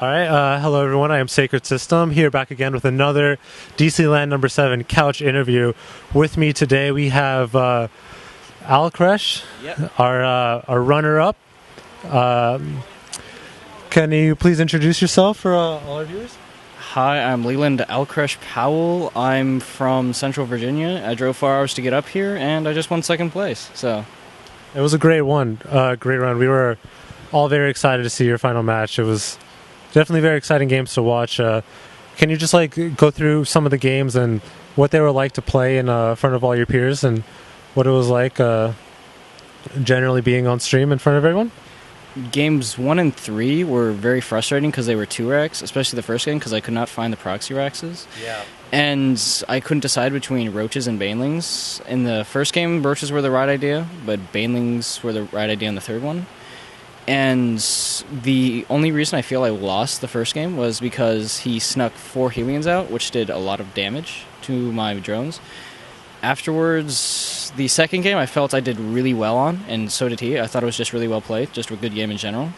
All right, hello everyone. I am Sacred System here back again with another DCLAN number 7 couch interview. With me today we have Alkresh, our runner-up. Can you please introduce yourself for all our viewers? Hi, I'm Leland Alkresh Powell. I'm from Central Virginia. I drove 4 hours to get up here, and I just won second place. So it was a great one, great run. We were all very excited to see your final match. It was definitely very exciting games to watch. Can you just go through some of the games and what they were like to play in front of all your peers and what it was like generally being on stream in front of everyone? Games 1 and 3 were very frustrating because they were 2 racks, especially the first game because I could not find the proxy racks. Yeah. And I couldn't decide between roaches and banelings. In the first game, roaches were the right idea, but banelings were the right idea in the third one. And the only reason I feel I lost the first game was because he snuck 4 Helions out, which did a lot of damage to my drones. Afterwards, the second game I felt I did really well on, and so did he. I thought it was just really well played, just a good game in general.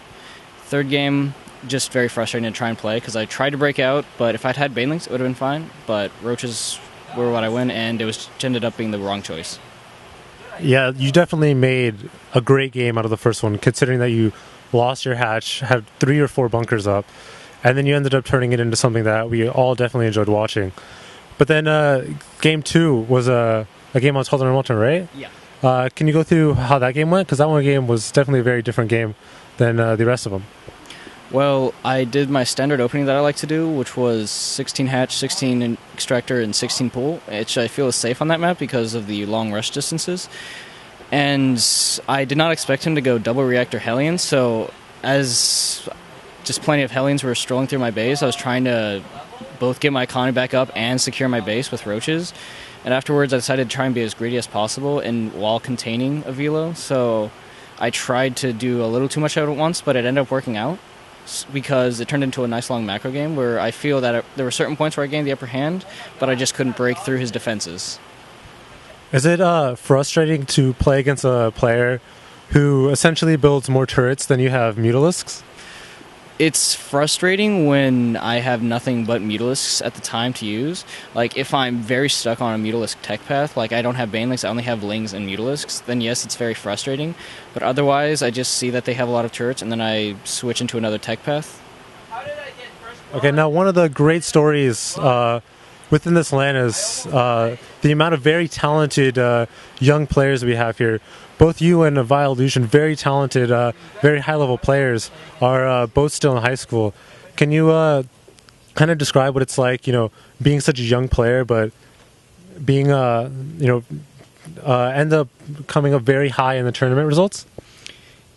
Third game, just very frustrating to try and play, because I tried to break out, but if I'd had banelings, it would have been fine. But roaches were what I win, and it ended up being the wrong choice. Yeah, you definitely made a great game out of the first one, considering that you lost your hatch, had 3 or 4 bunkers up, and then you ended up turning it into something that we all definitely enjoyed watching. But then game 2 was a game on Total Walton, right? Yeah. Can you go through how that game went? Because that one game was definitely a very different game than the rest of them. Well, I did my standard opening that I like to do, which was 16 hatch, 16 extractor, and 16 pool, which I feel is safe on that map because of the long rush distances. And I did not expect him to go double reactor Hellions, so as just plenty of Hellions were strolling through my base, I was trying to both get my economy back up and secure my base with roaches. And afterwards, I decided to try and be as greedy as possible while containing a velo. So I tried to do a little too much out at once, but it ended up working out because it turned into a nice long macro game where I feel that there were certain points where I gained the upper hand, but I just couldn't break through his defenses. Is it frustrating to play against a player who essentially builds more turrets than you have Mutalisks? It's frustrating when I have nothing but Mutalisks at the time to use. Like, if I'm very stuck on a Mutalisk tech path, like I don't have Banelings, I only have Lings and Mutalisks, then yes, it's very frustrating. But otherwise, I just see that they have a lot of turrets, and then I switch into another tech path. Okay, now one of the great stories within this LAN is the amount of very talented young players we have here. Both you and Vile Illusion, very talented, very high-level players, are both still in high school. Can you kind of describe what it's like, being such a young player, but being, end up coming up very high in the tournament results?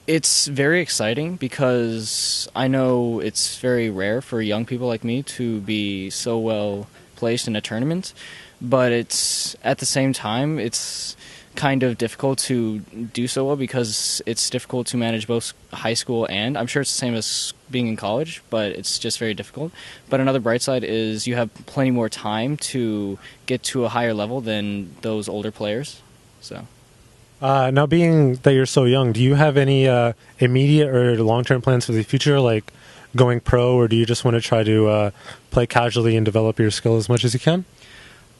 It's very exciting because I know it's very rare for young people like me to be so well placed in a tournament, but it's at the same time, it's kind of difficult to do so well because it's difficult to manage both high school and I'm sure it's the same as being in college, but it's just very difficult. But another bright side is you have plenty more time to get to a higher level than those older players. So now, being that you're so young, do you have any immediate or long-term plans for the future, like going pro, or do you just want to try to play casually and develop your skill as much as you can?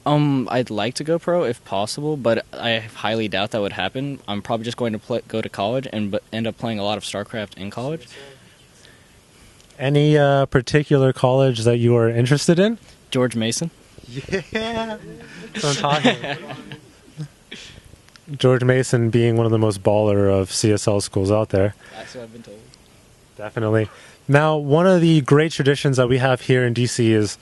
I'd like to go pro if possible, but I highly doubt that would happen. I'm probably just going to go to college and end up playing a lot of StarCraft in college. Any particular college that you are interested in? George Mason. Yeah, that's what I'm talking about. George Mason being one of the most baller of CSL schools out there. That's what I've been told. Definitely. Now, one of the great traditions that we have here in DC is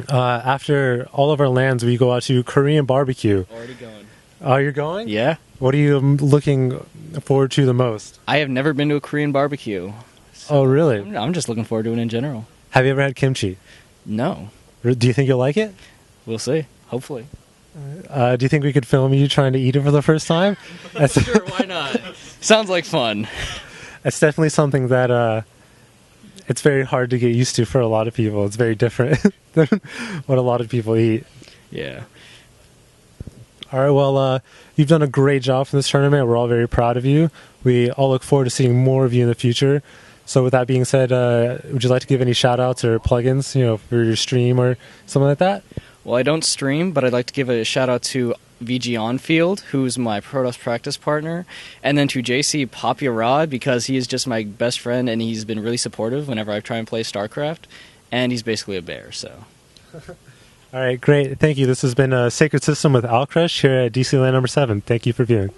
after all of our lands, we go out to Korean barbecue. Already going. Oh, you're going? Yeah. What are you looking forward to the most? I have never been to a Korean barbecue. Oh, really? I'm just looking forward to it in general. Have you ever had kimchi? No. Do you think you'll like it? We'll see. Hopefully. Do you think we could film you trying to eat it for the first time? Sure, why not? Sounds like fun. It's definitely something that it's very hard to get used to for a lot of people. It's very different than what a lot of people eat. Yeah. All right, well, you've done a great job for this tournament. We're all very proud of you. We all look forward to seeing more of you in the future. So with that being said, would you like to give any shout-outs or plugins, for your stream or something like that? Well, I don't stream, but I'd like to give a shout-out to VG Onfield, who's my Protoss practice partner, and then to JC Papirod, because he is just my best friend, and he's been really supportive whenever I try and play StarCraft, and he's basically a bear, so... All right, great. Thank you. This has been Sacred System with Alkresh here at DCLAN number 7. Thank you for viewing.